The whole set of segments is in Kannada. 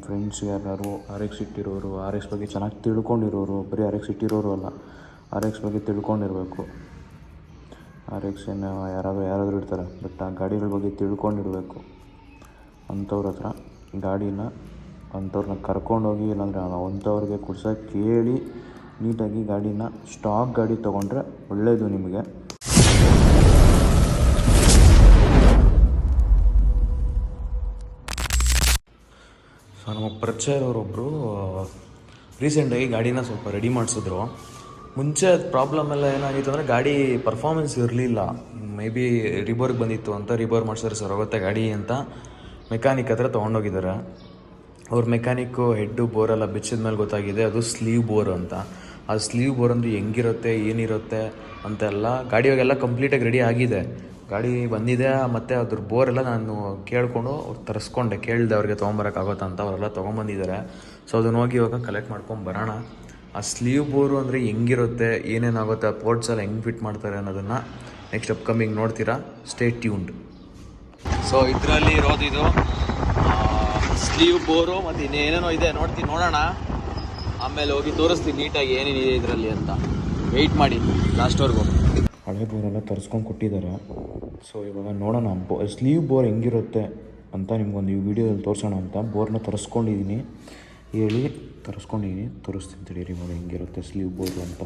ಫ್ರೆಂಡ್ಸ್ ಯಾರು ಆರ್ ಎಕ್ಸ್ ಇಟ್ಟಿರೋರು, ಆರ್ ಎಕ್ಸ್ ಬಗ್ಗೆ ಚೆನ್ನಾಗಿ ತಿಳ್ಕೊಂಡಿರೋರು, ಬರೀ ಆರ್ ಎಕ್ಸ್ ಇಟ್ಟಿರೋರು ಅಲ್ಲ, ಆರ್ ಎಕ್ಸ್ ಬಗ್ಗೆ ತಿಳ್ಕೊಂಡಿರಬೇಕು. ಆರ್ ಎಕ್ಸ್ ಏನು ಯಾರಾದರೂ ಇರ್ತಾರೆ, ಬಟ್ ಆ ಗಾಡಿಗಳ ಬಗ್ಗೆ ತಿಳ್ಕೊಂಡಿರಬೇಕು. ಅಂಥವ್ರ ಹತ್ರ ಗಾಡಿನ ಅಂಥವ್ರನ್ನ ಕರ್ಕೊಂಡೋಗಿ, ಇಲ್ಲಾಂದರೆ ಅಂಥವ್ರಿಗೆ ಕೊಡ್ಸೋಕೆ ಕೇಳಿ ನೀಟಾಗಿ ಗಾಡಿನ ಸ್ಟಾಕ್ ಗಾಡಿ ತೊಗೊಂಡ್ರೆ ಒಳ್ಳೆಯದು ನಿಮಗೆ. ಸೊ ನಮ್ಮ ಪರಿಚಯದವರೊಬ್ಬರು ರೀಸೆಂಟಾಗಿ ಗಾಡಿನ ಸ್ವಲ್ಪ ರೆಡಿ ಮಾಡಿಸಿದ್ರು. ಮುಂಚೆ ಅದು ಪ್ರಾಬ್ಲಮ್ ಎಲ್ಲ ಏನಾಗಿತ್ತು ಅಂದರೆ ಗಾಡಿ ಪರ್ಫಾರ್ಮೆನ್ಸ್ ಇರಲಿಲ್ಲ. ಮೇ ಬಿ ರಿಬೋರ್ಗೆ ಬಂದಿತ್ತು ಅಂತ, ರಿಬೋರ್ ಮಾಡಿಸಿದ್ರೆ ಸರ್ ಹೋಗುತ್ತೆ ಗಾಡಿ ಅಂತ ಮೆಕ್ಯಾನಿಕ್ ಹತ್ರ ತೊಗೊಂಡೋಗಿದ್ದಾರೆ. ಅವ್ರ ಮೆಕ್ಯಾನಿಕ್ಕು ಹೆಡ್ಡು ಬೋರೆಲ್ಲ ಬಿಚ್ಚಿದ ಮೇಲೆ ಗೊತ್ತಾಗಿದೆ ಅದು ಸ್ಲೀವ್ ಬೋರ್ ಅಂತ. ಆ ಸ್ಲೀವ್ ಬೋರ್ ಅಂದರೆ ಹೆಂಗಿರುತ್ತೆ, ಏನಿರುತ್ತೆ ಅಂತೆಲ್ಲ ಗಾಡಿಯಾಗೆಲ್ಲ ಕಂಪ್ಲೀಟಾಗಿ ರೆಡಿ ಆಗಿದೆ. ಗಾಡಿ ಬಂದಿದೆ, ಮತ್ತು ಅದ್ರ ಬೋರೆಲ್ಲ ನಾನು ಕೇಳಿಕೊಂಡು ತರಿಸ್ಕೊಂಡೆ, ಕೇಳಿದೆ ಅವ್ರಿಗೆ ತೊಗೊಂಬರೋಕ್ಕಾಗುತ್ತಾ ಅಂತ. ಅವರೆಲ್ಲ ತೊಗೊಂಬಂದಿದ್ದಾರೆ. ಸೊ ಅದನ್ನ ಹೋಗಿ ಇವಾಗ ಕಲೆಕ್ಟ್ ಮಾಡ್ಕೊಂಡು ಬರೋಣ. ಆ ಸ್ಲೀವ್ ಬೋರು ಅಂದರೆ ಹೆಂಗಿರುತ್ತೆ, ಏನೇನಾಗುತ್ತೆ, ಆ ಪೋರ್ಟ್ಸ್ ಎಲ್ಲ ಹೆಂಗೆ ಫಿಟ್ ಮಾಡ್ತಾರೆ ಅನ್ನೋದನ್ನು ನೆಕ್ಸ್ಟ್ ಅಪ್ಕಮಿಂಗ್ ನೋಡ್ತೀರಾ. Stay tuned. ಸೊ ಇದರಲ್ಲಿ ಇರೋದು ಇದು ಸ್ಲೀವ್ ಬೋರು ಮತ್ತು ಇನ್ನೇನೇನೋ ಇದೆ, ನೋಡೋಣ. ಆಮೇಲೆ ಹೋಗಿ ತೋರಿಸ್ತೀನಿ ನೀಟಾಗಿ ಏನೇನಿದೆ ಇದರಲ್ಲಿ ಅಂತ. ವೆಯ್ಟ್ ಮಾಡಿ ಲಾಸ್ಟ್ವರೆಗೂ. ಹಳೆ ಬೋರೆಲ್ಲ ತರಿಸ್ಕೊಂಡು ಕೊಟ್ಟಿದ್ದಾರೆ. ಸೊ ಇವಾಗ ನೋಡೋಣ ಸ್ಲೀವ್ ಬೋರ್ ಹೆಂಗಿರುತ್ತೆ ಅಂತ ನಿಮ್ಗೊಂದು ಈ ವಿಡಿಯೋದಲ್ಲಿ ತೋರಿಸೋಣ ಅಂತ. ಬೋರ್ನ ತರಿಸ್ಕೊಂಡಿದ್ದೀನಿ, ತೋರಿಸ್ತೀನಿ ತಡೀರಿ ಇವಾಗ ಹೆಂಗಿರುತ್ತೆ ಸ್ಲೀವ್ ಬೋರ್ ಅಂತ.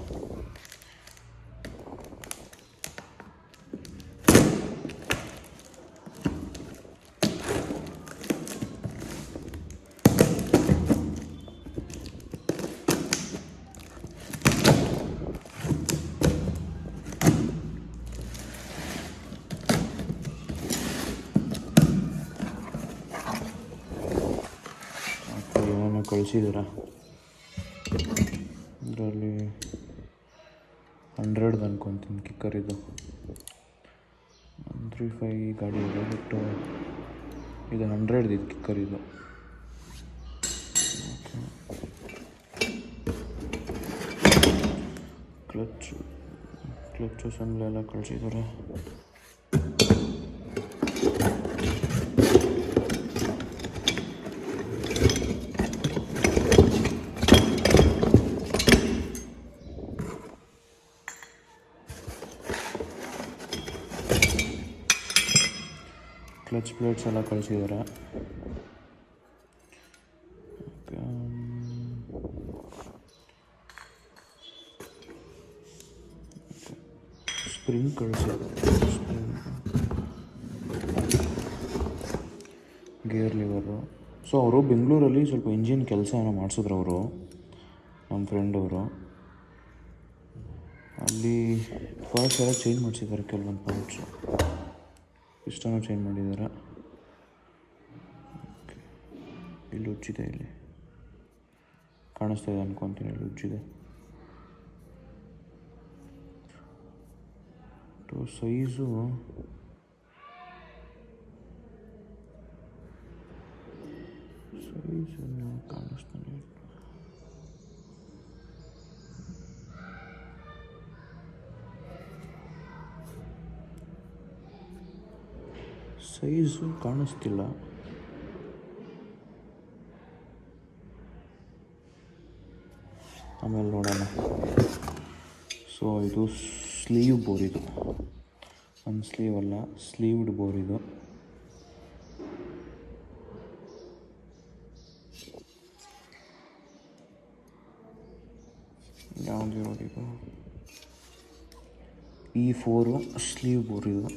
ಕಳಿಸಿದಾರ ಇದರಲ್ಲಿ 100 ಅನ್ಕೊತೀನಿ ಕಿಕ್ಕರ್. ಇದು 135 ಗಾಡಿ ಇದೆ, ಬಟ್ ಇದು 100 ಇದು ಕಿಕ್ಕರ್. ಇದು ಕ್ಲಚ್ ಅಸೆಂಬ್ಲಿ ಎಲ್ಲ ಕಳಿಸಿದ್ದಾರೆ. ಕ್ಲಚ್ ಪ್ಲೇಟ್ಸ್ ಎಲ್ಲ ಕಳಿಸಿದ್ದಾರೆ. ಸ್ಪ್ರಿಂಗ್ ಕಳಿಸಿದ್ದಾರೆ, ಗೇರ್ ಲಿವರು. ಸೊ ಅವರು ಬೆಂಗಳೂರಲ್ಲಿ ಸ್ವಲ್ಪ ಇಂಜಿನ್ ಕೆಲಸ ಏನೋ ಮಾಡಿಸಿದ್ರು ಅವರು, ನಮ್ಮ ಫ್ರೆಂಡವರು. ಅಲ್ಲಿ ಪಾರ್ಟ್ಸ್ ಎಲ್ಲ ಚೇಂಜ್ ಮಾಡಿಸಿದ್ದಾರೆ, ಕೆಲವೊಂದು ಪಾರ್ಟ್ಸು ಇಷ್ಟನ್ನು ಚೇಂಜ್ ಮಾಡಿದ್ದಾರೆ. ಇಲ್ಲಿ ಉಜ್ಜಿದೆ, ಇಲ್ಲಿ ಕಾಣಿಸ್ತಾ ಇದೆ ಅನ್ಕೊತೀನಿ, ಇಲ್ಲಿ ಉಜ್ಜಿದೆ. ಸೈಜು ಕಾಣಿಸ್ತಾನೆ. ಸೈಜು ಕಾಣಿಸ್ತಿಲ್ಲ. ಆಮೇಲೆ ನೋಡೋಣ. ಸೊ ಇದು ಸ್ಲೀವ್ ಬೋರ್, ಇದು ಒಂದು ಸ್ಲೀವ್ ಅಲ್ಲ, ಸ್ಲೀವ್ಡ್ ಬೋರ್ ಇದು. ಯಾವುದು ಇದು E4 ಸ್ಲೀವ್ ಬೋರ್ ಇದು.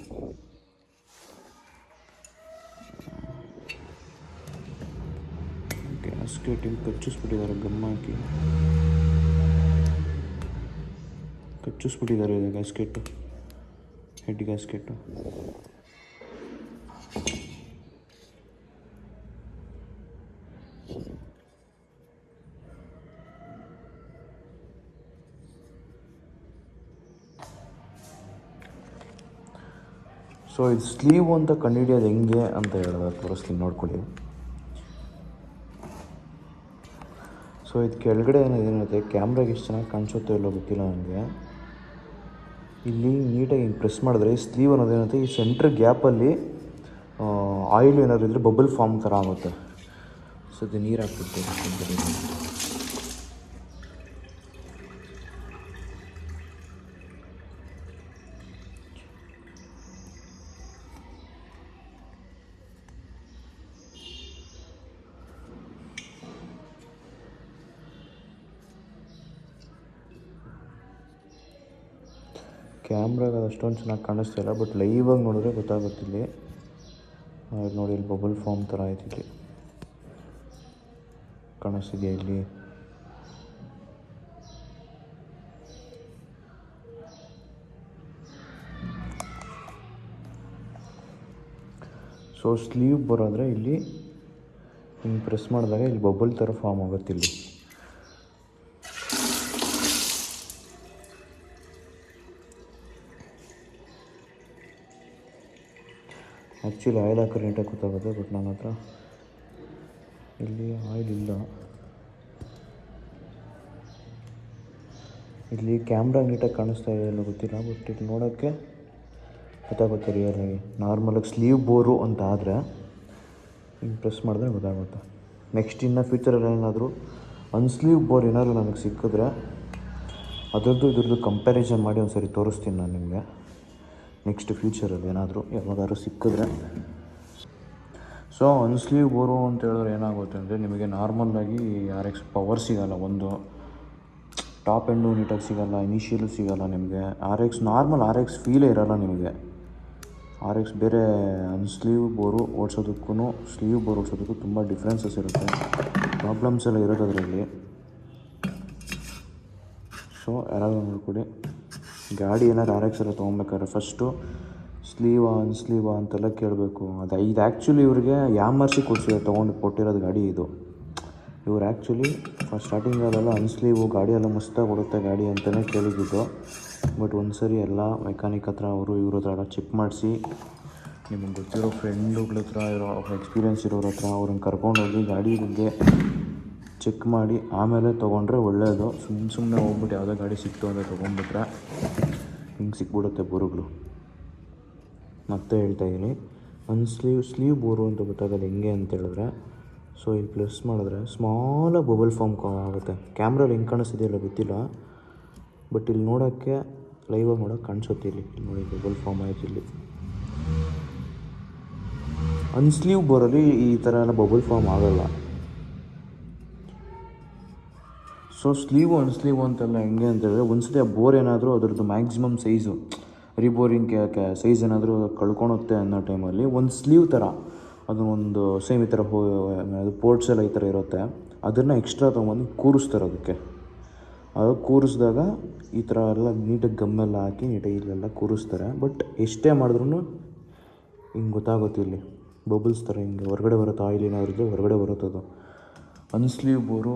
ಗ್ಯಾಸ್ಕೆಟ್ ಇಲ್ಲಿ ಕಚ್ಚಿಸ್ಬಿಟ್ಟಿದ್ದಾರೆ, ಗಮ್ ಹಾಕಿ ಕಚ್ಚಿಸ್ಬಿಟ್ಟಿದ್ದಾರೆ. ಇದು ಗ್ಯಾಸ್ಕೆಟು, ಹೆಡ್ ಗ್ಯಾಸ್ಕೆಟು. ಸೊ ಇದು ಸ್ಲೀವ್ ಅಂತ ಕಂಡುಹಿಡಿಯೋದು ಹೆಂಗೆ ಅಂತ ಹೇಳಿದ್ರೆ ತೋರಿಸ್ತೀನಿ, ನೋಡ್ಕೊಳ್ಳಿ. ಸೊ ಇದು ಕೆಳಗಡೆ ಏನಿರುತ್ತೆ, ಕ್ಯಾಮ್ರಾಗೆ ಎಷ್ಟು ಚೆನ್ನಾಗಿ ಕಾಣಿಸುತ್ತೋ ಇಲ್ಲೋ ಗೊತ್ತಿಲ್ಲ ನನಗೆ. ಇಲ್ಲಿ ನೀಟಾಗಿ ಹಿಂಗೆ ಪ್ರೆಸ್ ಮಾಡಿದ್ರೆ ಈ ಸ್ಲೀವ್ ಅನ್ನೋದೇನಂತೆ, ಈ ಸೆಂಟ್ರ್ ಗ್ಯಾಪಲ್ಲಿ ಆಯಿಲ್ ಏನಾದ್ರು ಇದ್ದರೆ ಬಬಲ್ ಫಾರ್ಮ್ ಥರ ಆಗುತ್ತೆ. ಸದ್ಯ ನೀರು ಹಾಕ್ಬಿಡ್ತೀವಿ. ಕ್ಯಾಮ್ರಾಗ ಅದು ಅಷ್ಟೊಂದು ಚೆನ್ನಾಗಿ ಕಾಣಿಸ್ತಿಲ್ಲ, ಬಟ್ ಲೈವಾಗಿ ನೋಡಿದ್ರೆ ಗೊತ್ತಾಗುತ್ತಿಲ್ಲಿ. ನೋಡಿ, ಇಲ್ಲಿ ಬಬಲ್ ಫಾರ್ಮ್ ಥರ ಆಯ್ತಿಲ್ಲಿ ಕಾಣಿಸ್ತಿದೆಯಾ ಇಲ್ಲಿ. ಸೊ ಸ್ಲೀವ್ ಬರೋದ್ರೆ ಇಲ್ಲಿ ಹಿಂಗೆ ಪ್ರೆಸ್ ಮಾಡಿದಾಗ ಇಲ್ಲಿ ಬಬಲ್ ಥರ ಫಾರ್ಮ್ ಆಗುತ್ತೆ ಇಲ್ಲಿ. ಆ್ಯಕ್ಚುಲಿ ಆಯಿಲ್ ಹಾಕಿದ್ರೆ ನೀಟಾಗಿ ಗೊತ್ತಾಗುತ್ತೆ, ಬಟ್ ನನ್ನ ಹತ್ರ ಇಲ್ಲಿ ಆಯಿಲ್ ಇಲ್ಲ. ಇಲ್ಲಿ ಕ್ಯಾಮ್ರಾ ನೀಟಾಗಿ ಕಾಣಿಸ್ತಾ ಇದೆ ಅನ್ನೋ ಗೊತ್ತಿಲ್ಲ, ಬಟ್ ಇಲ್ಲಿ ನೋಡೋಕ್ಕೆ ಗೊತ್ತಾಗುತ್ತೆ ರಿಯಲಾಗಿ. ನಾರ್ಮಲಾಗಿ ಸ್ಲೀವ್ ಬೋರು ಅಂತ ಆದರೆ ಹಿಂಗೆ ಪ್ರೆಸ್ ಮಾಡಿದ್ರೆ ಗೊತ್ತಾಗುತ್ತೆ. ನೆಕ್ಸ್ಟ್ ಇನ್ನು ಫ್ಯೂಚರಲ್ಲಿ ಏನಾದರೂ ಅನ್ಸ್ಲೀವ್ ಬೋರ್ ಏನಾದರೂ ನನಗೆ ಸಿಕ್ಕಿದ್ರೆ ಇದ್ರದ್ದು ಕಂಪ್ಯಾರಿಸನ್ ಮಾಡಿ ಒಂದು ಸರಿ ತೋರಿಸ್ತೀನಿ ನಾನು ನಿಮಗೆ. ನೆಕ್ಸ್ಟ್ ಫ್ಯೂಚರಲ್ಲಿ ಏನಾದರೂ ಯಾವಾಗಾದ್ರೂ ಸಿಕ್ಕಿದ್ರೆ. ಸೊ ಅನ್ಸ್ಲೀವ್ ಬೋರು ಅಂತ ಹೇಳಿದ್ರೆ ಏನಾಗುತ್ತೆ ಅಂದರೆ ನಿಮಗೆ ನಾರ್ಮಲಾಗಿ RX ಪವರ್ ಸಿಗೋಲ್ಲ, ಒಂದು ಟಾಪ್ ಎಂಡು ನೀಟಾಗಿ ಸಿಗೋಲ್ಲ, ಇನಿಷಿಯಲು ಸಿಗೋಲ್ಲ ನಿಮಗೆ. ನಾರ್ಮಲ್ RX ಫೀಲೇ ಇರೋಲ್ಲ ನಿಮಗೆ. RX ಬೇರೆ ಅನ್ಸ್ಲೀವ್ ಬೋರು ಓಡಿಸೋದಕ್ಕೂ ಸ್ಲೀವ್ ಬೋರ್ ಓಡಿಸೋದಕ್ಕೂ ತುಂಬ ಡಿಫ್ರೆನ್ಸಸ್ ಇರುತ್ತೆ, ಪ್ರಾಬ್ಲಮ್ಸ್ ಎಲ್ಲ ಇರೋದು ಅದರಲ್ಲಿ. ಸೊ ಯಾರಾದರೂ ನೋಡ್ಕೊಡಿ, ಗಾಡಿ ಏನಾದ್ರು RX ಎಲ್ಲ ತೊಗೊಬೇಕಾದ್ರೆ ಫಸ್ಟು ಅನ್ಸ್ಲೀವಾ ಅಂತೆಲ್ಲ ಕೇಳಬೇಕು. ಇದು ಆ್ಯಕ್ಚುಲಿ ಇವ್ರಿಗೆ ಯಾಮರ್ಸಿ ಕೊಟ್ಟಿರೋದು ಗಾಡಿ ಇದು. ಇವ್ರು ಆ್ಯಕ್ಚುಲಿ ಫಸ್ಟ್ ಸ್ಟಾರ್ಟಿಂಗಲ್ಲೆಲ್ಲ ಅನ್ಸ್ಲೀವು ಗಾಡಿ ಎಲ್ಲ ಮಸ್ತಾಗಿ ಕೊಡುತ್ತೆ ಗಾಡಿ ಅಂತಲೇ ಕೇಳಿದ್ದು. ಬಟ್ ಒಂದು ಸರಿ ಎಲ್ಲ ಮೆಕ್ಯಾನಿಕ್ ಹತ್ರ ಇವ್ರ ಹತ್ರ ಎಲ್ಲ ಚೆಕ್ ಮಾಡಿಸಿ, ನಿಮಗೆ ಗೊತ್ತಿರೋ ಫ್ರೆಂಡುಗಳ ಹತ್ರ ಇರೋ ಎಕ್ಸ್ಪೀರಿಯೆನ್ಸ್ ಇರೋರ ಹತ್ರ ಅವ್ರನ್ನ ಕರ್ಕೊಂಡೋಗಿ ಗಾಡಿ ಬಗ್ಗೆ ಚೆಕ್ ಮಾಡಿ ಆಮೇಲೆ ತೊಗೊಂಡ್ರೆ ಒಳ್ಳೆಯದು. ಸುಮ್ಮನೆ ಹೋಗ್ಬಿಟ್ಟು ಯಾವುದೋ ಗಾಡಿ ಸಿಕ್ತು ಅಂತ ತೊಗೊಂಡ್ಬಿಟ್ರೆ ಹಿಂಗೆ ಸಿಕ್ಬಿಡುತ್ತೆ ಬೋರುಗಳು. ಮತ್ತೆ ಹೇಳ್ತಾಯಿದ್ದೀನಿ, ಸ್ಲೀವ್ ಬೋರು ಅಂತ ಗೊತ್ತಾಗೋದು ಹೆಂಗೆ ಅಂತ ಹೇಳಿದ್ರೆ, ಸೊ ಇಲ್ಲಿ ಪ್ರೆಸ್ ಮಾಡಿದ್ರೆ ಸ್ಮಾಲಾಗಿ ಬಬಲ್ ಫಾರ್ಮ್ ಆಗುತ್ತೆ. ಕ್ಯಾಮ್ರಲ್ಲಿ ಹೆಂಗೆ ಕಾಣಿಸ್ತಿದೆಯಲ್ಲ ಗೊತ್ತಿಲ್ಲ, ಬಟ್ ಇಲ್ಲಿ ನೋಡೋಕ್ಕೆ ಲೈವಾಗಿ ನೋಡೋಕೆ ಕಾಣಿಸುತ್ತೆ. ಇಲ್ಲಿ ನೋಡಿ ಬಬಲ್ ಫಾರ್ಮ್ ಆಯಿತು ಇಲ್ಲಿ. ಅನ್ಸ್ಲೀವ್ ಬೋರಲ್ಲಿ ಈ ಥರ ಎಲ್ಲ ಬಬಲ್ ಫಾರ್ಮ್ ಆಗೋಲ್ಲ. ಸೊ ಅನ್ಸ್ಲೀವ್ ಅಂತೆಲ್ಲ ಹೆಂಗೆ ಅಂತೇಳಿದ್ರೆ, ಒಂದ್ಸತಿ ಆ ಬೋರ್ ಏನಾದರೂ ಅದರದ್ದು ಮ್ಯಾಕ್ಸಿಮಮ್ ಸೈಜು ರೀಬೋರಿಂಗ್ ಸೈಜ್ ಏನಾದರೂ ಕಳ್ಕೊಳುತ್ತೆ ಅನ್ನೋ ಟೈಮಲ್ಲಿ ಒಂದು ಸ್ಲೀವ್ ಥರ ಅದನ್ನೊಂದು ಸೇಮ್ ಈ ಥರ ಪೋರ್ಟ್ಸ್ ಎಲ್ಲ ಈ ಥರ ಇರುತ್ತೆ, ಅದನ್ನು ಎಕ್ಸ್ಟ್ರಾ ತೊಗೊಂಬಂದು ಕೂರಿಸ್ತಾರೆ. ಅದು ಕೂರಿಸಿದಾಗ ಈ ಥರ ಎಲ್ಲ ನೀಟಾಗಿ ಗಮ್ಮೆಲ್ಲ ಹಾಕಿ ನೀಟಾಗಿ ಇಲ್ಲೆಲ್ಲ ಕೂರಿಸ್ತಾರೆ. ಬಟ್ ಎಷ್ಟೇ ಮಾಡಿದ್ರೂ ಹಿಂಗೆ ಗೊತ್ತಾಗುತ್ತೆ ಇಲ್ಲಿ ಬಬಲ್ಸ್ ಥರ ಹಿಂಗೆ ಹೊರಗಡೆ ಬರುತ್ತೆ. ಆಯಿಲ್ ಏನಾದ್ರು ಇದ್ದರೆ ಹೊರಗಡೆ ಬರುತ್ತದು. ಅನ್ಸ್ಲೀವ್ ಬೋರು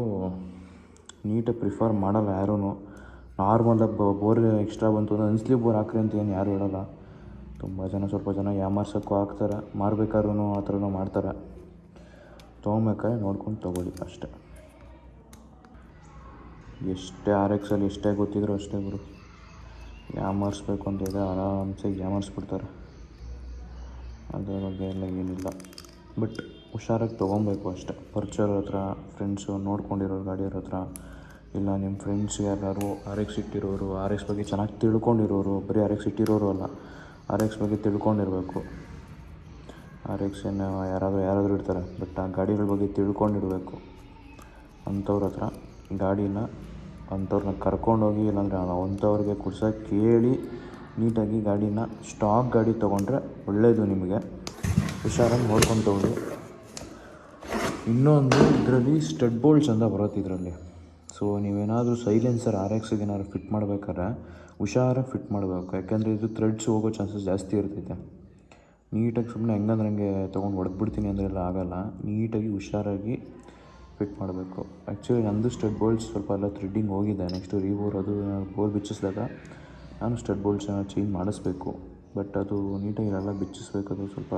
ನೀಟಾಗಿ ಪ್ರಿಫರ್ ಮಾಡಲ್ಲ ಯಾರೂ. ನಾರ್ಮಲಾಗಿ ಬೋರ್ ಎಕ್ಸ್ಟ್ರಾ ಬಂತು ಅಂದರೆ ಅನ್ಸ್ಲೀವ್ ಬೋರ್ ಹಾಕ್ರಿ ಅಂತ ಏನು ಯಾರು ಹೇಳೋಲ್ಲ. ಸ್ವಲ್ಪ ಜನ ಯಾಮಾರ್ಸೋಕ್ಕೂ ಹಾಕ್ತಾರೆ, ಮಾರ್ಬೇಕಾದ್ರೂ ಆ ಥರನೂ ಮಾಡ್ತಾರೆ. ತೊಗೊಬೇಕಾದ್ರೆ ನೋಡ್ಕೊಂಡು ತೊಗೊಳ್ಳಿ ಅಷ್ಟೇ. ಎಷ್ಟೇ RXಲ್ಲಿ ಎಷ್ಟೇ ಗೊತ್ತಿದ್ರು ಅಷ್ಟೇ ಗುರು, ಯಾಮಾರಿಸ್ಬೇಕು ಅಂತ ಇದೆ ಆರಾಮ್ಸೆ ಯಾಮಾರಿಸ್ಬಿಡ್ತಾರೆ. ಅದರ ಬಗ್ಗೆ ಎಲ್ಲ ಏನಿಲ್ಲ, ಬಟ್ ಹುಷಾರಾಗಿ ತೊಗೊಬೇಕು ಅಷ್ಟೇ. ಪರಿಚಯವ್ರ ಹತ್ರ, ಫ್ರೆಂಡ್ಸು ನೋಡ್ಕೊಂಡಿರೋರು ಗಾಡಿಯವ್ರ ಹತ್ರ, ಇಲ್ಲ ನಿಮ್ಮ ಫ್ರೆಂಡ್ಸ್ ಯಾರು RX ಇಟ್ಟಿರೋರು, RX ಬಗ್ಗೆ ಚೆನ್ನಾಗಿ ತಿಳ್ಕೊಂಡಿರೋರು, ಬರೀ RX ಇಟ್ಟಿರೋರು ಅಲ್ಲ, RX ಬಗ್ಗೆ ತಿಳ್ಕೊಂಡಿರಬೇಕು. RX ಏನು ಯಾರಾದರೂ ಇರ್ತಾರೆ, ಬಟ್ ಆ ಗಾಡಿಗಳ ಬಗ್ಗೆ ತಿಳ್ಕೊಂಡಿರಬೇಕು. ಅಂಥವ್ರ ಹತ್ರ ಅಂಥವ್ರನ್ನ ಕರ್ಕೊಂಡೋಗಿ, ಇಲ್ಲಾಂದರೆ ಅಂಥವ್ರಿಗೆ ಕೊಡ್ಸೋಕೆ ಕೇಳಿ ನೀಟಾಗಿ ಗಾಡಿನ ಸ್ಟಾಕ್ ಗಾಡಿ ತೊಗೊಂಡ್ರೆ ಒಳ್ಳೆಯದು ನಿಮಗೆ. ಹುಷಾರಾಗಿ ನೋಡ್ಕೊಂಡು ತೊಗೊಳ್ಳಿ. ಇನ್ನೊಂದು ಇದರಲ್ಲಿ ಸ್ಟಡ್ ಬೋಲ್ಟ್ಸ್ ಅಂತ ಬರುತ್ತೆ ಇದರಲ್ಲಿ. ಸೊ ನೀವೇನಾದರೂ ಸೈಲೆನ್ಸರ್ RXಗೆ ಏನಾದ್ರು ಫಿಟ್ ಮಾಡ್ಬೇಕಾದ್ರೆ ಹುಷಾರಾಗಿ ಫಿಟ್ ಮಾಡಬೇಕು, ಯಾಕೆಂದರೆ ಇದು ಥ್ರೆಡ್ಸ್ ಹೋಗೋ ಚಾನ್ಸಸ್ ಜಾಸ್ತಿ ಇರ್ತೈತೆ. ನೀಟಾಗಿ ಸುಮ್ಮನೆ ಹೆಂಗಂದ್ರೆ ಹಂಗೆ ತೊಗೊಂಡು ಹೊಡೆದ್ಬಿಡ್ತೀನಿ ಅಂದರೆಲ್ಲ ಆಗೋಲ್ಲ. ನೀಟಾಗಿ ಹುಷಾರಾಗಿ ಫಿಟ್ ಮಾಡಬೇಕು. ಆ್ಯಕ್ಚುಲಿ ನಂದು ಸ್ಟಡ್ ಬೋಲ್ಟ್ಸ್ ಸ್ವಲ್ಪ ಎಲ್ಲ ಥ್ರೆಡ್ಡಿಂಗ್ ಹೋಗಿದೆ. ನೆಕ್ಸ್ಟು ರೀಬೋರ್ ಅದು ಬೋರ್ ಬಿಚ್ಚಿಸಿದಾಗ ನಾನು ಸ್ಟಡ್ ಬೋಲ್ಟ್ಸನ್ನ ಚೇಂಜ್ ಮಾಡಿಸ್ಬೇಕು. ಬಟ್ ಅದು ನೀಟಾಗಿ ಎಲ್ಲ ಬಿಚ್ಚಿಸ್ಬೇಕು, ಅದು ಸ್ವಲ್ಪ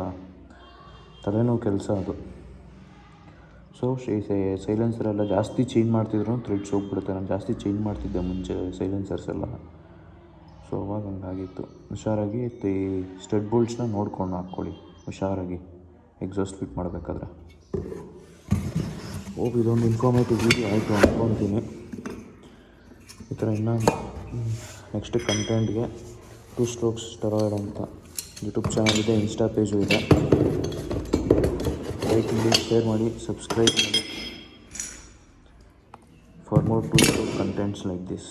ತಲೆನೋವು ಕೆಲಸ ಅದು. ಸೊ ಸೈಲೆನ್ಸರೆಲ್ಲ ಜಾಸ್ತಿ ಚೇಂಜ್ ಮಾಡ್ತಿದ್ರು ಥ್ರೆಡ್ಸ್ ಹೋಗ್ಬಿಡುತ್ತೆ. ನಾನು ಜಾಸ್ತಿ ಚೇಂಜ್ ಮಾಡ್ತಿದ್ದೆ ಮುಂಚೆ ಸೈಲೆನ್ಸರ್ಸ್ ಎಲ್ಲ. ಸೊ ಅವಾಗ ಹಂಗಾಗಿತ್ತು. ಹುಷಾರಾಗಿ ಸ್ಟಡ್ ಬೋಲ್ಟ್ಸ್ನ ನೋಡ್ಕೊಂಡು ಹಾಕ್ಕೊಳ್ಳಿ ಹುಷಾರಾಗಿ ಎಕ್ಸಾಸ್ಟ್ ಫಿಟ್ ಮಾಡಬೇಕಾದ್ರೆ. ಹೋಗಿ ಇದೊಂದು ಇನ್ಫಾರ್ಮೇಟಿವ್ ವೀಡಿಯೋ ಆಯಿತು ಅಂದ್ಕೊತೀನಿ. ಈ ಥರ ಇನ್ನು ನೆಕ್ಸ್ಟ್ ಕಂಟೆಂಟ್ಗೆ 2 Strokes ಸ್ಟೆರಾಯ್ಡ್ ಅಂತ ಯೂಟ್ಯೂಬ್ ಚಾನಲ್ ಇದೆ, ಇನ್ಸ್ಟಾ ಪೇಜು ಇದೆ. ಲೈಕ್ ಮಾಡಿ, ಶೇರ್ ಮಾಡಿ, ಸಬ್ಸ್ಕ್ರೈಬ್ ಮಾಡಿ for more 2 Stroke contents like this.